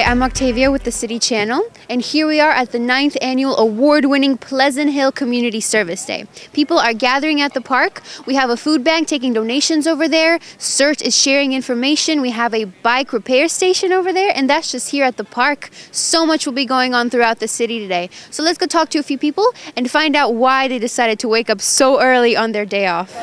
Hi, I'm Octavia with the City Channel, and here we are at the 9th annual award-winning Pleasant Hill Community Service Day. People are gathering at the park. We have a food bank taking donations over there. CERT is sharing information. We have a bike repair station over there, and that's just here at the park. So much will be going on throughout the city today. So let's go talk to a few people and find out why they decided to wake up so early on their day off.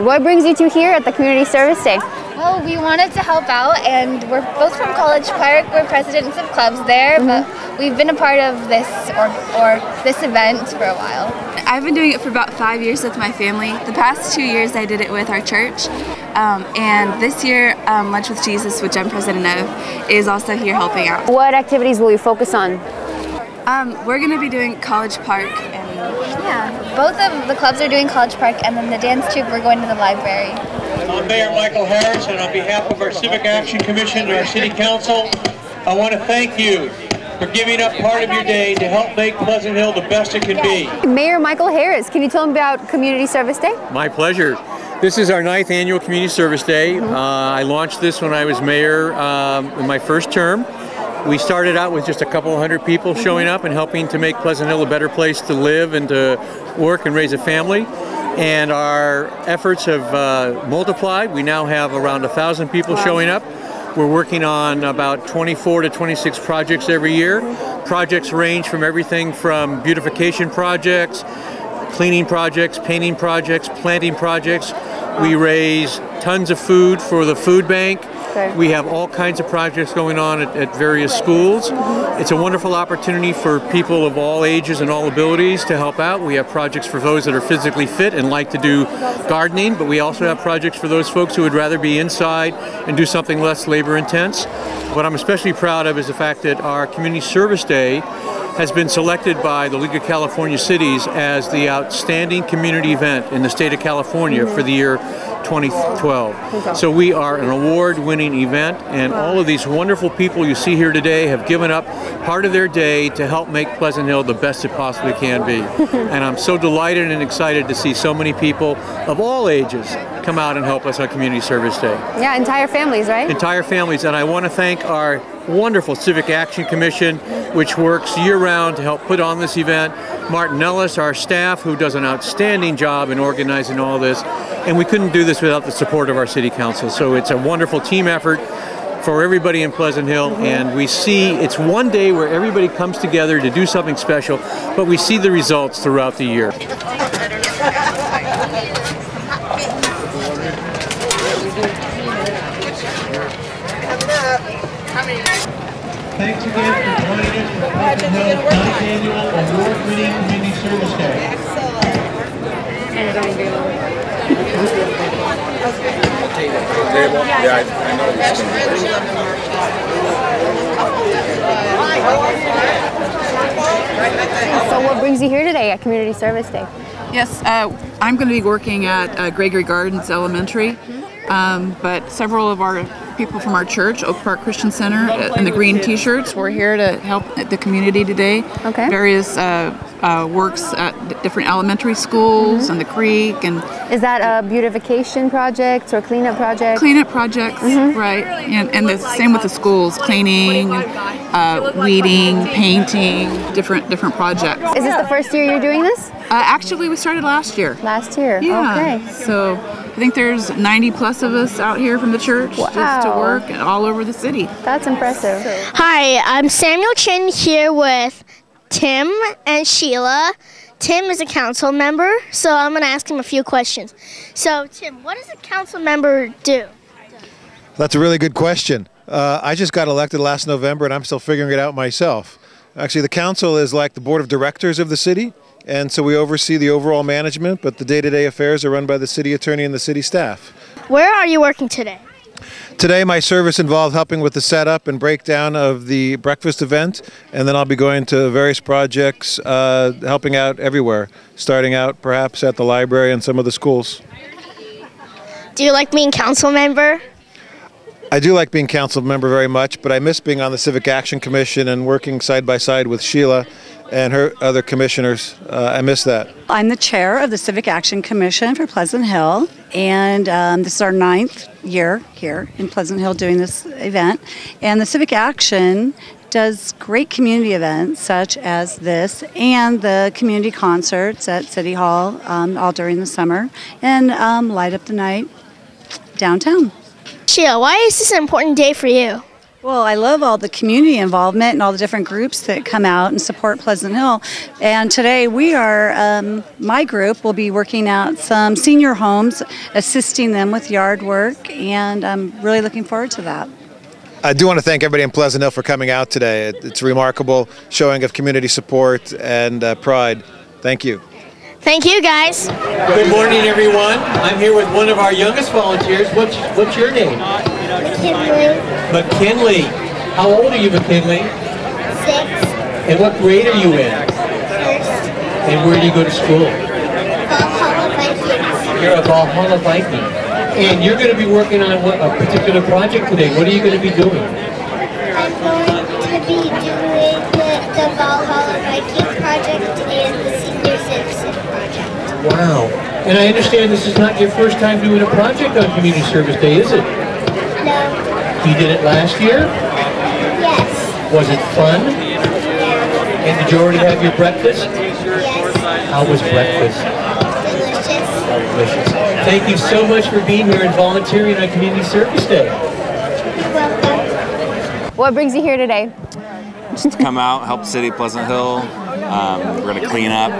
What brings you two here at the Community Service Day? Well, we wanted to help out, and we're both from College Park. We're presidents of clubs there, but we've been a part of this or this event for a while. I've been doing it for about 5 years with my family. The past 2 years I did it with our church, and this year Lunch with Jesus, which I'm president of, is also here helping out. What activities will you focus on? We're going to be doing College Park. Yeah, both of the clubs are doing College Park, and then the dance troupe, we're going to the library. I'm Mayor Michael Harris, and on behalf of our Civic Action Commission and our City Council, I want to thank you for giving up part of your day to help make Pleasant Hill the best it can be. Mayor Michael Harris, can you tell me about Community Service Day? My pleasure. This is our 9th annual Community Service Day. I launched this when I was mayor in my first term. We started out with just a couple hundred people showing up and helping to make Pleasant Hill a better place to live and to work and raise a family. And our efforts have multiplied. We now have around 1,000 people showing up. We're working on about 24 to 26 projects every year. Projects range from everything from beautification projects, cleaning projects, painting projects, planting projects. We raise tons of food for the food bank. We have all kinds of projects going on at various schools. It's a wonderful opportunity for people of all ages and all abilities to help out. We have projects for those that are physically fit and like to do gardening, but we also have projects for those folks who would rather be inside and do something less labor intense. What I'm especially proud of is the fact that our Community Service Day has been selected by the League of California Cities as the outstanding community event in the state of California for the year 2012. So we are an award-winning event, and all of these wonderful people you see here today have given up part of their day to help make Pleasant Hill the best it possibly can be. And I'm so delighted and excited to see so many people of all ages come out and help us on Community Service Day. Yeah, entire families, right? Entire families, and I want to thank our wonderful Civic Action Commission, which works year-round to help put on this event. Martin Ellis, our staff, who does an outstanding job in organizing all this, and we couldn't do this without the support of our City Council. So it's a wonderful team effort for everybody in Pleasant Hill, and we see it's one day where everybody comes together to do something special, but we see the results throughout the year. Thanks again for joining us for Pleasant Hill's 9th annual award-winning Community Service Day. So what brings you here today at Community Service Day? Yes, I'm going to be working at Gregory Gardens Elementary, but several of our people from our church, Oak Park Christian Center, in the green t-shirts. We're here to help the community today. Okay. Various works at different elementary schools and the creek. And is that a beautification project or cleanup project? Cleanup projects, right. And the same with the schools, cleaning, weeding, painting, different projects. Is this the first year you're doing this? Actually, we started last year. Last year, yeah. Okay. So I think there's 90 plus of us out here from the church just to work all over the city. That's impressive. Hi, I'm Samuel Chin here with Tim and Sheila. Tim is a council member, so I'm going to ask him a few questions. So, Tim, what does a council member do? That's a really good question. I just got elected last November, and I'm still figuring it out myself. Actually, the council is like the board of directors of the city, and so we oversee the overall management, but the day-to-day affairs are run by the city attorney and the city staff. Where are you working today? Today, my service involved helping with the setup and breakdown of the breakfast event, and then I'll be going to various projects, helping out everywhere, starting out perhaps at the library and some of the schools. Do you like being council member? I do like being council member very much, but I miss being on the Civic Action Commission and working side by side with Sheila and her other commissioners. I miss that. I'm the chair of the Civic Action Commission for Pleasant Hill, and this is our 9th year here in Pleasant Hill doing this event. And the Civic Action does great community events such as this and the community concerts at City Hall all during the summer, and light up the night downtown. Sheila, why is this an important day for you? Well, I love all the community involvement and all the different groups that come out and support Pleasant Hill. And today we are, my group will be working out some senior homes, assisting them with yard work, and I'm really looking forward to that. I do want to thank everybody in Pleasant Hill for coming out today. It's a remarkable showing of community support and pride. Thank you. Thank you, guys. Good morning, everyone. I'm here with one of our youngest volunteers. What's your name? McKinley. McKinley. How old are you, McKinley? 6. And what grade are you in? 1st. And where do you go to school? Valhalla Vikings. You're a Valhalla Viking. And you're going to be working on a particular project today. What are you going to be doing? I'm going to be doing the Valhalla Vikings project and the Senior Citizen project. Wow. And I understand this is not your first time doing a project on Community Service Day, is it? No. You did it last year? Yes. Was it fun? Yeah. And did you already have your breakfast? Yes. How was breakfast? Delicious. Delicious. Thank you so much for being here and volunteering on Community Service Day. You're welcome. What brings you here today? Just to come out, help City Pleasant Hill. We're going to clean up.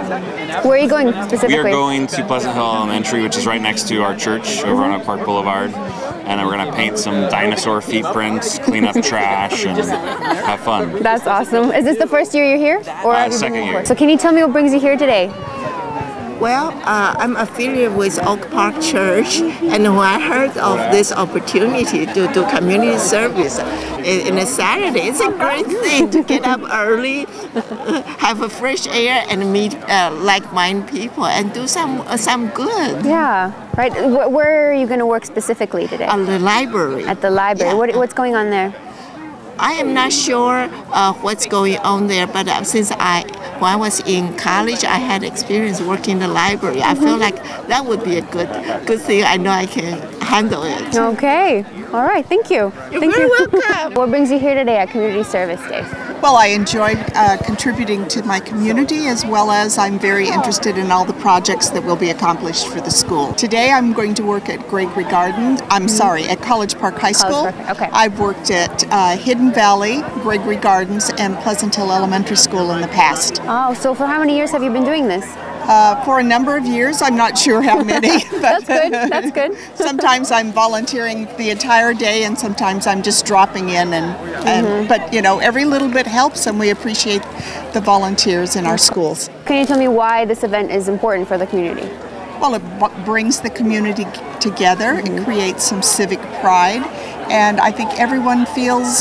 Where are you going specifically? We are going to Pleasant Hill Elementary, which is right next to our church over on Oak Park Boulevard. And then we're going to paint some dinosaur feet prints, clean up trash, and have fun. That's awesome. Is this the first year you're here? Or have you been second here? year. So can you tell me what brings you here today? Well, I'm affiliated with Oak Park Church, and when I heard of this opportunity to do community service in a Saturday, it's a great thing to get up early, have a fresh air, and meet like-minded people and do some good. Yeah, right. Where are you going to work specifically today? At the library. At the library. Yeah. What's going on there? I am not sure what's going on there, but since when I was in college, I had experience working in the library. I feel like that would be a good thing. I know I can handle it. Okay. All right. Thank you. You're very welcome. What brings you here today at Community Service Day? Well, I enjoyed contributing to my community, as well as I'm very interested in all the projects that will be accomplished for the school. Today I'm going to work at Gregory Garden, at College Park High School. Okay. I've worked at Hidden Valley, Gregory Gardens, and Pleasant Hill Elementary School in the past. Oh, so for how many years have you been doing this? For a number of years, I'm not sure how many. But That's good. That's good. sometimes I'm volunteering the entire day, and sometimes I'm just dropping in. But every little bit helps, and we appreciate the volunteers in our schools. Can you tell me why this event is important for the community? Well, it brings the community together. It creates some civic pride, and I think everyone feels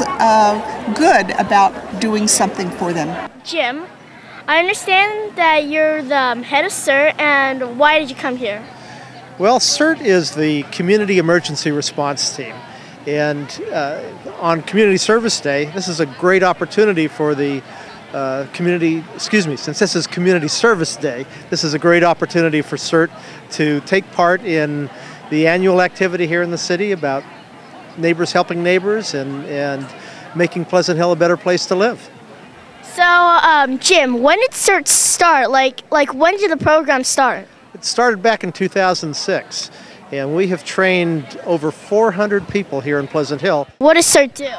good about doing something for them. Jim, I understand that you're the head of CERT, and why did you come here? Well, CERT is the Community Emergency Response Team, and on Community Service Day, this is a great opportunity for the since this is Community Service Day, this is a great opportunity for CERT to take part in the annual activity here in the city about neighbors helping neighbors and making Pleasant Hill a better place to live. So, Jim, when did CERT start? Like when did the program start? It started back in 2006, and we have trained over 400 people here in Pleasant Hill. What does CERT do?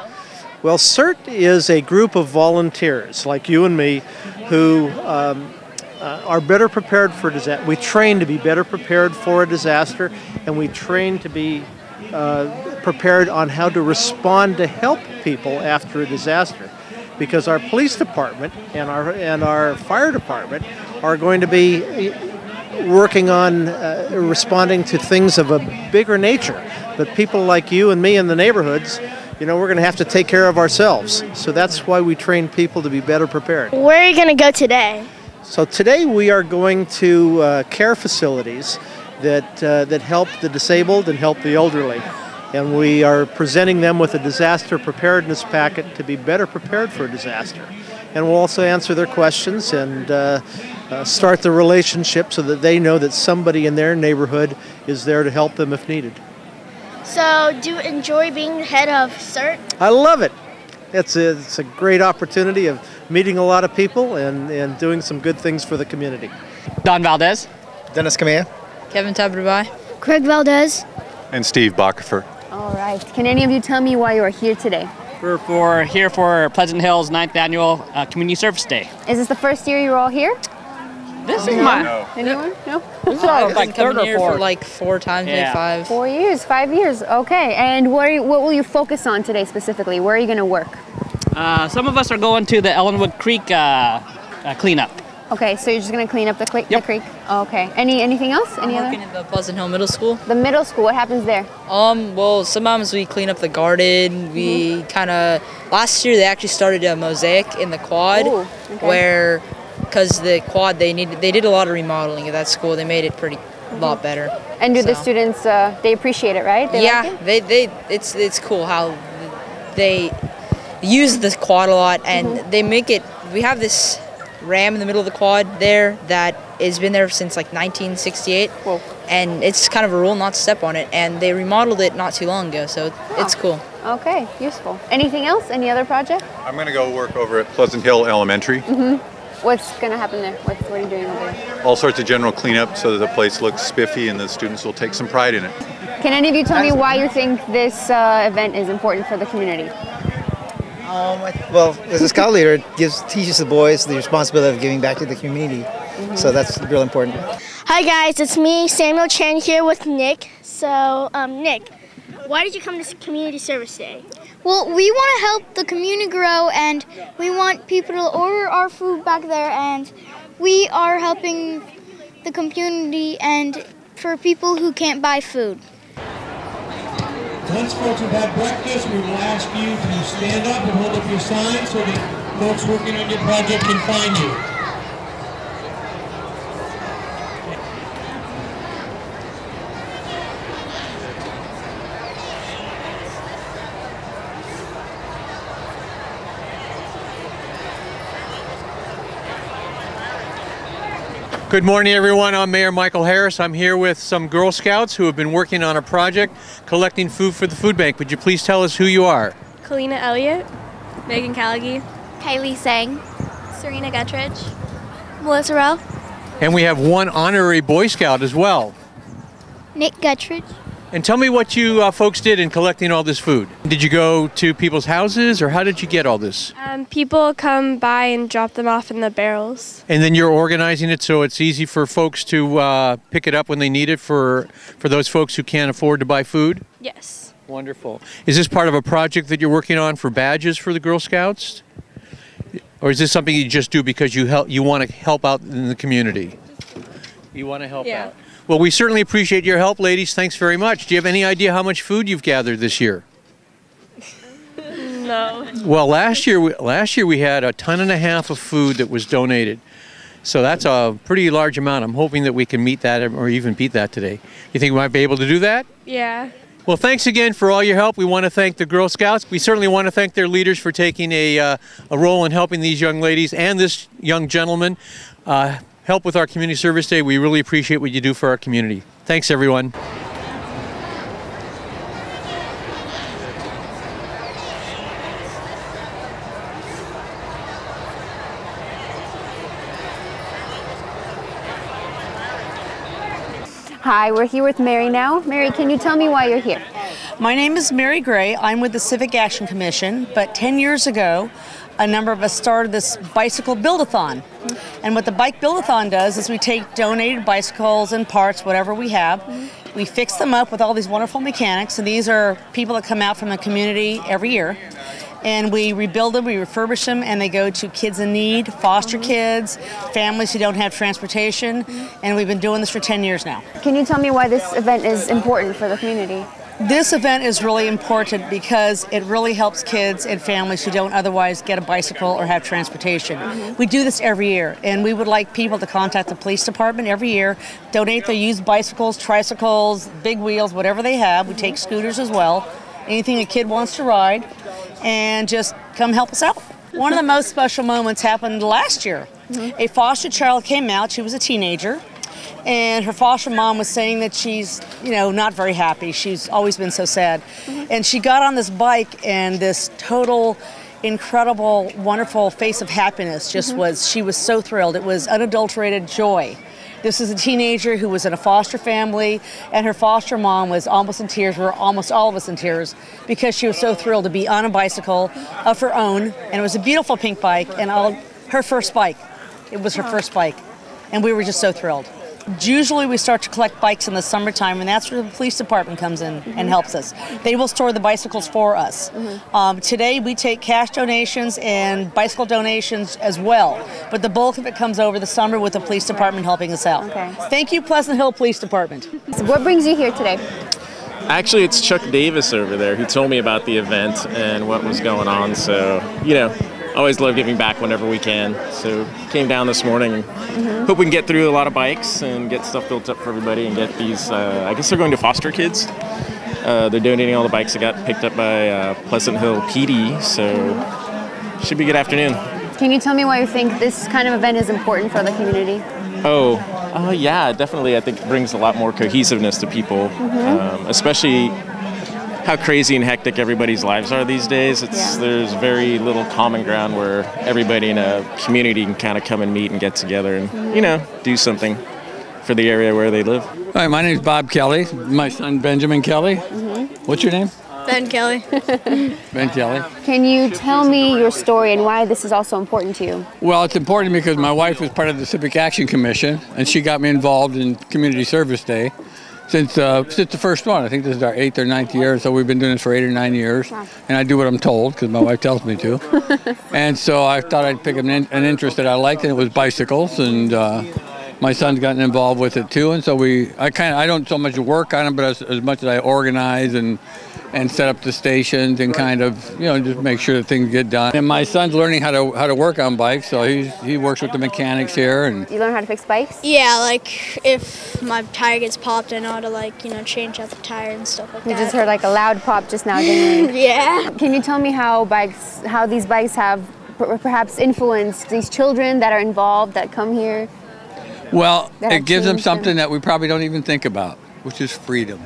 Well, CERT is a group of volunteers like you and me who are better prepared for disaster. We train to be better prepared for a disaster, and we train to be prepared on how to respond to help people after a disaster. Because our police department and our fire department are going to be working on responding to things of a bigger nature. But people like you and me in the neighborhoods, we're going to have to take care of ourselves. So that's why we train people to be better prepared. Where are you going to go today? So today we are going to care facilities that help the disabled and help the elderly. And we are presenting them with a disaster preparedness packet to be better prepared for a disaster. and we'll also answer their questions and start the relationship so that they know that somebody in their neighborhood is there to help them if needed. So, do you enjoy being the head of CERT? I love it. It's a great opportunity of meeting a lot of people and doing some good things for the community. Don Valdez. Dennis Kamea. Kevin Tabrabai. Craig Valdez. And Steve Bacher. All right. Can any of you tell me why you are here today? We're here for Pleasant Hill's 9th Annual Community Service Day. Is this the first year you're all here? This is my... No. Anyone? No? I've been coming here for like 4 times, maybe 5. 4 years, 5 years. Okay. And what will you focus on today specifically? Where are you going to work? Some of us are going to the Ellenwood Creek cleanup. Okay, so you're just going to clean up the creek? Okay. Anything else? I'm working at the Pleasant Hill Middle School. The middle school, what happens there? Well, sometimes we clean up the garden. We kind of, last year they actually started a mosaic in the quad. Ooh, okay. Where, because the quad, they did a lot of remodeling at that school. They made it a lot better. And do the students, they appreciate it, right? It's cool how they use the quad a lot, and they make it, we have this ram in the middle of the quad there that has been there since like 1968. Whoa. And it's kind of a rule not to step on it, and they remodeled it not too long ago, so it's cool. Okay, useful. Anything else? Any other project? I'm going to go work over at Pleasant Hill Elementary. What's going to happen there? What are you doing over there? All sorts of general cleanup so that the place looks spiffy and the students will take some pride in it. Can any of you tell me why you think this event is important for the community? Well, as a scout leader, it teaches the boys the responsibility of giving back to the community. So that's real important. Hi guys, it's me, Samuel Chen, here with Nick. So, Nick, why did you come to Community Service Day? Well, we want to help the community grow, and we want people to order our food back there, and we are helping the community and for people who can't buy food. Once folks have had breakfast, we will ask you to stand up and hold up your sign so that folks working on your project can find you. Good morning, everyone. I'm Mayor Michael Harris. I'm here with some Girl Scouts who have been working on a project collecting food for the food bank. Would you please tell us who you are? Kalina Elliott, Megan Callaghy, Kylie Sang, Serena Guttridge, Melissa Rowe. And we have one honorary Boy Scout as well. Nick Guttridge. And tell me what you folks did in collecting all this food. Did you go to people's houses, or how did you get all this? People come by and drop them off in the barrels. And then you're organizing it so it's easy for folks to pick it up when they need it for those folks who can't afford to buy food? Yes. Wonderful. Is this part of a project that you're working on for badges for the Girl Scouts? Or is this something you just do because you want to help out in the community? You want to help out? Well, we certainly appreciate your help, ladies. Thanks very much. Do you have any idea how much food you've gathered this year? No. Well, last year we had 1.5 tons of food that was donated. So that's a pretty large amount. I'm hoping that we can meet that or even beat that today. You think we might be able to do that? Yeah. Well, thanks again for all your help. We want to thank the Girl Scouts. We certainly want to thank their leaders for taking a role in helping these young ladies and this young gentleman help with our Community Service Day. We really appreciate what you do for our community. Thanks, everyone. Hi, we're here with Mary now. Mary, can you tell me why you're here? My name is Mary Gray. I'm with the Civic Action Commission, but 10 years ago, a number of us started this bicycle build-a-thon. And what the bike build-a-thon does is we take donated bicycles and parts, whatever we have, we fix them up with all these wonderful mechanics, and these are people that come out from the community every year. And we rebuild them, we refurbish them, and they go to kids in need, foster kids, families who don't have transportation, and we've been doing this for 10 years now. Can you tell me why this event is important for the community? This event is really important because it really helps kids and families who don't otherwise get a bicycle or have transportation. We do this every year, and we would like people to contact the police department every year, donate their used bicycles, tricycles, big wheels, whatever they have. We take scooters as well, anything a kid wants to ride, and just come help us out. One of the most special moments happened last year. A foster child came out. She was a teenager, and her foster mom was saying that she's, not very happy. She's always been so sad. And she got on this bike, and this total, incredible, wonderful face of happiness she was so thrilled. It was unadulterated joy. This is a teenager who was in a foster family, and her foster mom was almost in tears. We were almost all of us in tears because she was so thrilled to be on a bicycle of her own, and it was a beautiful pink bike, and her first bike. It was her first bike, and we were just so thrilled. Usually we start to collect bikes in the summertime, and that's where the police department comes in and helps us. They will store the bicycles for us. Today we take cash donations and bicycle donations as well, but the bulk of it comes over the summer with the police department helping us out. Thank you, Pleasant Hill Police Department. So what brings you here today? Actually, it's Chuck Davis over there who told me about the event and what was going on, so, always love giving back whenever we can. So came down this morning and hope we can get through a lot of bikes and get stuff built up for everybody and get these, I guess they're going to foster kids. They're donating all the bikes that got picked up by Pleasant Hill PD, so should be a good afternoon. Can you tell me why you think this kind of event is important for the community? Yeah, definitely. I think it brings a lot more cohesiveness to people, especially how crazy and hectic everybody's lives are these days. There's very little common ground where everybody in a community can kind of come and meet and get together and, do something for the area where they live. Hi, my name's Bob Kelly. My son Benjamin Kelly. What's your name? Ben Kelly. Ben Kelly. Can you tell me your story and why this is also important to you? Well, it's important because my wife was part of the Civic Action Commission, and she got me involved in Community Service Day. Since the first one. I think this is our 8th or 9th year, so we've been doing this for 8 or 9 years. And I do what I'm told because my wife tells me to. And so I thought I'd pick an interest that I liked, and it was bicycles. And my son's gotten involved with it too. And so I don't so much work on it, but as much as I organize and set up the stations and kind of, just make sure that things get done. And my son's learning how to work on bikes, so he works with the mechanics here. And you learn how to fix bikes? Yeah, like if my tire gets popped, I know how to change out the tire and stuff like that. You just heard like a loud pop just now, didn't you? Yeah. Can you tell me how these bikes have perhaps influenced these children that are involved, that come here? Well, it gives them something that we probably don't even think about, which is freedom.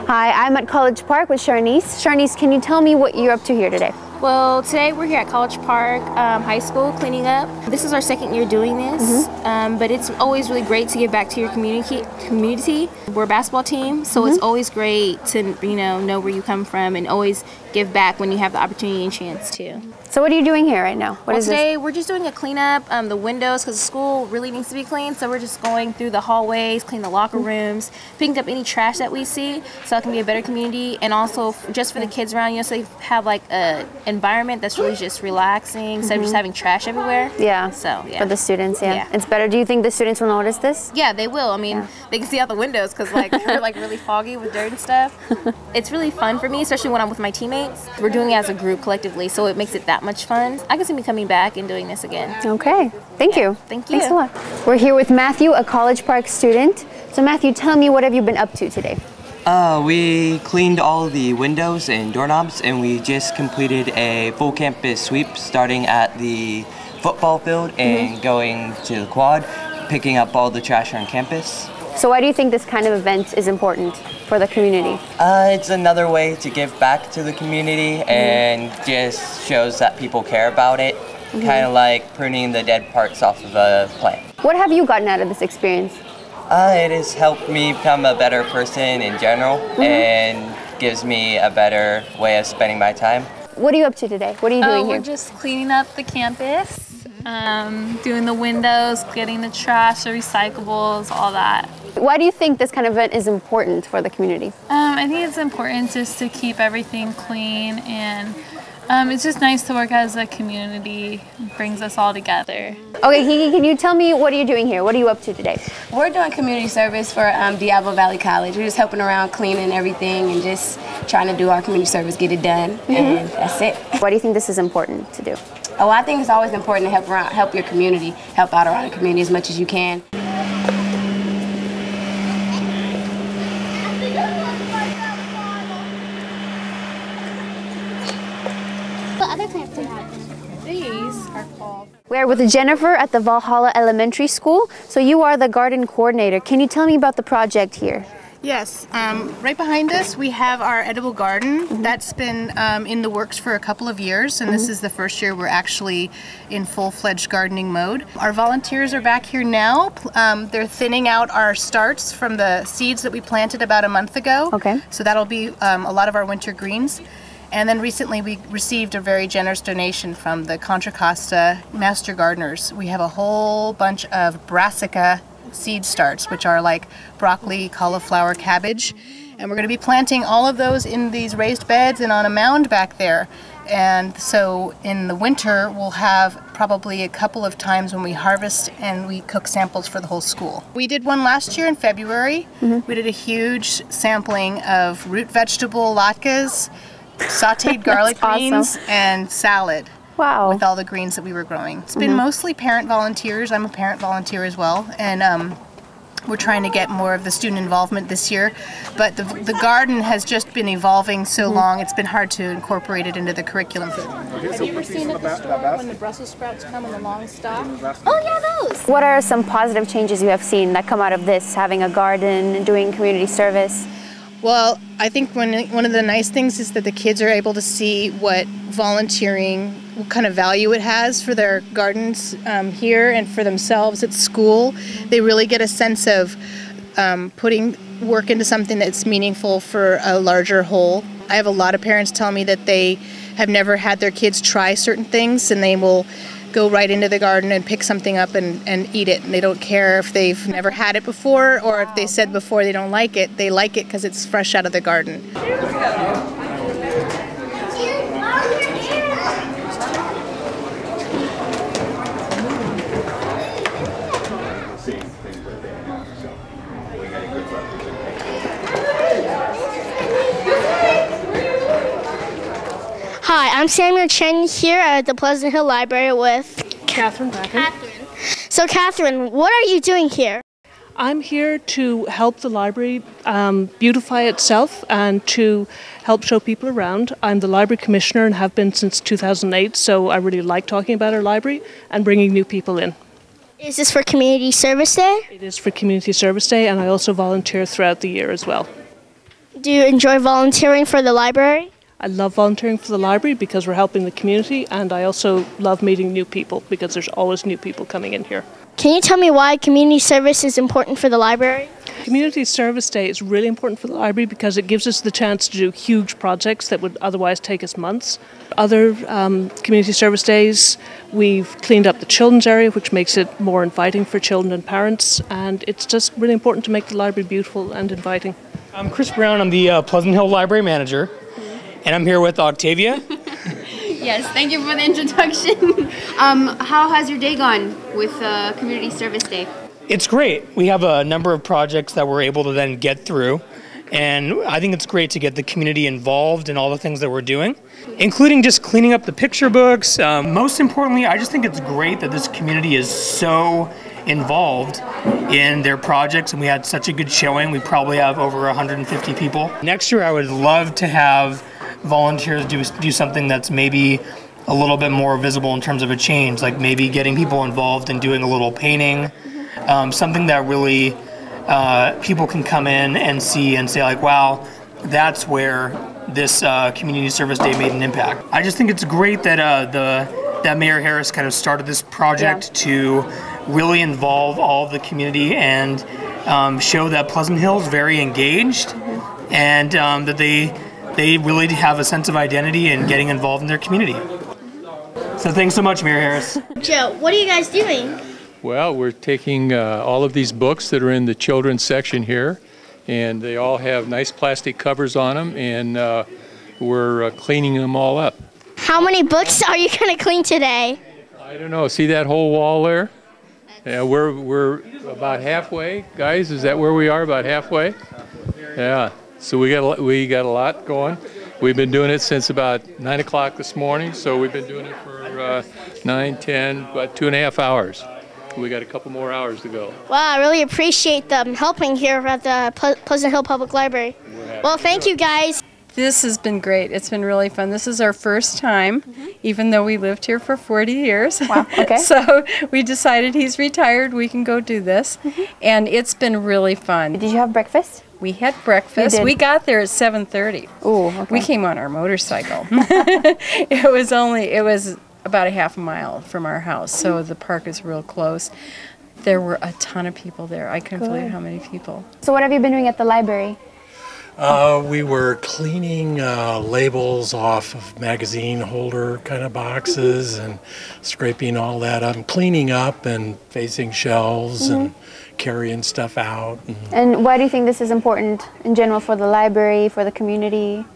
Hi, I'm at College Park with Sharnice. Sharnice, can you tell me what you're up to here today? Well, today we're here at College Park High School cleaning up. This is our 2nd year doing this, but it's always really great to give back to your community. We're a basketball team, so it's always great to know where you come from and always give back when you have the opportunity and chance to. So what are you doing here right now? What is today we're just doing a cleanup, the windows, because the school really needs to be cleaned. So we're just going through the hallways, clean the locker rooms, picking up any trash that we see, so it can be a better community, and also just for the kids around, so they have like a environment that's really just relaxing instead of just having trash everywhere. Yeah. So yeah. For the students, yeah. It's better. Do you think the students will notice this? Yeah, they will. I mean, they can see out the windows because they're like really foggy with dirt and stuff. It's really fun for me, especially when I'm with my teammates. We're doing it as a group collectively, so it makes it that much fun. I can see me coming back and doing this again. Okay. Thank you. Thank you. Thanks a lot. We're here with Matthew, a College Park student. So Matthew, tell me, what have you been up to today? We cleaned all the windows and doorknobs, and we just completed a full campus sweep starting at the football field and going to the quad, picking up all the trash on campus. So why do you think this kind of event is important for the community? It's another way to give back to the community and just shows that people care about it, kind of like pruning the dead parts off of a plant. What have you gotten out of this experience? It has helped me become a better person in general and gives me a better way of spending my time. What are you up to today? What are you doing here? We're just cleaning up the campus, doing the windows, getting the trash, the recyclables, all that. Why do you think this kind of event is important for the community? I think it's important just to keep everything clean and It's just nice to work as a community. It brings us all together. Okay, Kiki, can you tell me what are you doing here? What are you up to today? We're doing community service for Diablo Valley College. We're just helping around cleaning everything and just trying to do our community service, get it done, and that's it. Why do you think this is important to do? Oh, I think it's always important to help your community, help out around the community as much as you can. What other plants do you have? These are called... We're with Jennifer at the Valhalla Elementary School. So you are the garden coordinator. Can you tell me about the project here? Yes, right behind us we have our edible garden. That's been in the works for a couple of years, and this is the first year we're actually in full-fledged gardening mode. Our volunteers are back here now. They're thinning out our starts from the seeds that we planted about a month ago. Okay. So that'll be a lot of our winter greens. And then recently we received a very generous donation from the Contra Costa Master Gardeners. We have a whole bunch of brassica seed starts, which are like broccoli, cauliflower, cabbage. And we're going to be planting all of those in these raised beds and on a mound back there. And so in the winter, we'll have probably a couple of times when we harvest and we cook samples for the whole school. We did one last year in February. We did a huge sampling of root vegetable latkes, sauteed garlic greens, and salad. Wow. With all the greens that we were growing. It's been mostly parent volunteers. I'm a parent volunteer as well. And we're trying to get more of the student involvement this year. But the garden has just been evolving so long, it's been hard to incorporate it into the curriculum. Have you ever seen at the store when the Brussels sprouts come in the long stalk? Oh yeah, those! What are some positive changes you have seen that come out of this, having a garden, doing community service? Well, I think one of the nice things is that the kids are able to see what volunteering, what kind of value it has for their gardens here and for themselves at school. They really get a sense of putting work into something that's meaningful for a larger whole. I have a lot of parents tell me that they have never had their kids try certain things, and they will go right into the garden and pick something up and eat it. And they don't care if they've never had it before or if they said before they don't like it. They like it because it's fresh out of the garden. Hi, I'm Samuel Chen here at the Pleasant Hill Library with Catherine Bracken. So Catherine, what are you doing here? I'm here to help the library beautify itself and to help show people around. I'm the library commissioner and have been since 2008, so I really like talking about our library and bringing new people in. Is this for Community Service Day? It is for Community Service Day, and I also volunteer throughout the year as well. Do you enjoy volunteering for the library? I love volunteering for the library because we're helping the community, and I also love meeting new people because there's always new people coming in here. Can you tell me why community service is important for the library? Community Service Day is really important for the library because it gives us the chance to do huge projects that would otherwise take us months. Other community service days, we've cleaned up the children's area, which makes it more inviting for children and parents, and it's just really important to make the library beautiful and inviting. I'm Chris Brown. I'm the Pleasant Hill Library Manager, and I'm here with Octavia. Yes, thank you for the introduction. How has your day gone with Community Service Day? It's great. We have a number of projects that we're able to then get through, and I think it's great to get the community involved in all the things that we're doing, including just cleaning up the picture books. Most importantly, I just think it's great that this community is so involved in their projects, and we had such a good showing. We probably have over 150 people. Next year, I would love to have volunteers do something that's maybe a little bit more visible in terms of a change, like maybe getting people involved in doing a little painting, something that really people can come in and see and say like, wow, that's where this Community Service Day made an impact. I just think it's great that that Mayor Harris kind of started this project to really involve all of the community and show that Pleasant Hill is very engaged and that they really have a sense of identity and getting involved in their community. So thanks so much, Mayor Harris. Joe, what are you guys doing? Well, we're taking all of these books that are in the children's section here, and they all have nice plastic covers on them, and we're cleaning them all up. How many books are you going to clean today? I don't know. See that whole wall there? Yeah, we're about halfway, guys. Is that where we are? About halfway? Yeah. So we got a lot going. We've been doing it since about 9 o'clock this morning. So we've been doing it for 9, 10, about 2.5 hours. We got a couple more hours to go. Wow, I really appreciate them helping here at the Pleasant Hill Public Library. Well, thank you guys. This has been great. It's been really fun. This is our first time, even though we lived here for 40 years. Wow, okay. So we decided he's retired, we can go do this. And it's been really fun. Did you have breakfast? We had breakfast. You did. We got there at 7:30. Ooh, okay. We came on our motorcycle. It was about a half a mile from our house, so the park is real close. There were a ton of people there. I couldn't believe how many people. So what have you been doing at the library? We were cleaning labels off of magazine holder kind of boxes and scraping all that up, cleaning up and facing shelves and carrying stuff out. And why do you think this is important in general for the library, for the community?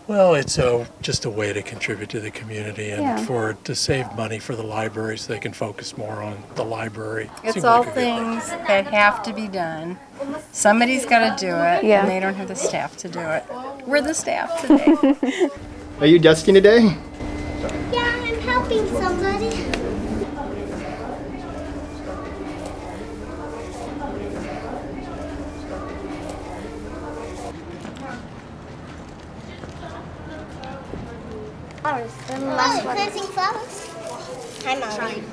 Well, it's just a way to contribute to the community and to save money for the library so they can focus more on the library. It's all things that have to be done. Somebody's got to do it, and they don't have the staff to do it. We're the staff today. Are you dusting today? Yeah, I'm helping somebody. Planting flowers. Hi, Mommy.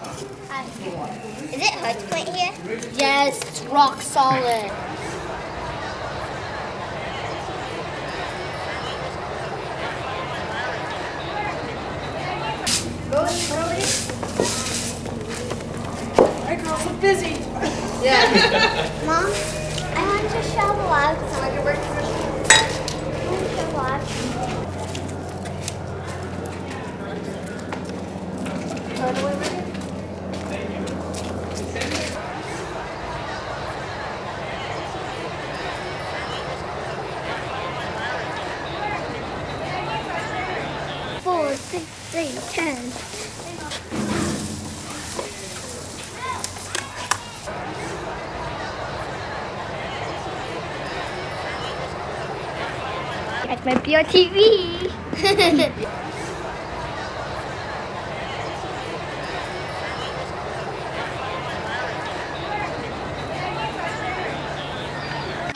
Hi. Is it hard to plant here? Yes, it's rock solid. My girls are busy. Yeah. Mom, I want to shovel out. I want to shovel out. Four, 6, 3, 10. That might be on TV.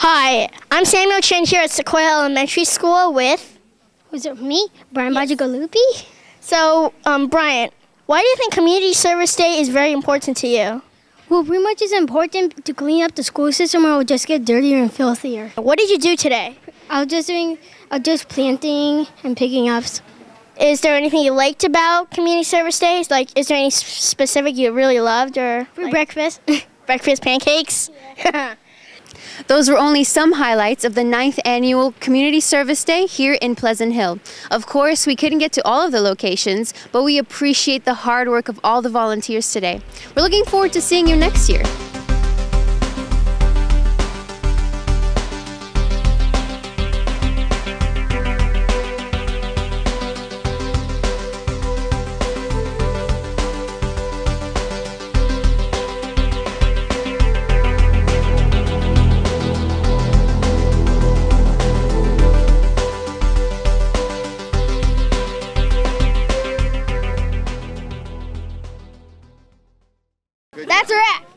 Hi, I'm Samuel Chin here at Sequoia Elementary School with... Was it me? Brian Bajigalupi? So, Brian, why do you think Community Service Day is very important to you? Well, pretty much it's important to clean up the school system or it will just get dirtier and filthier. What did you do today? I was just planting and picking up. Is there anything you liked about Community Service Days? Like, is there any specific you really loved or... Free breakfast. Breakfast pancakes? Yeah. Those were only some highlights of the 9th Annual Community Service Day here in Pleasant Hill. Of course, we couldn't get to all of the locations, but we appreciate the hard work of all the volunteers today. We're looking forward to seeing you next year. That's a wrap.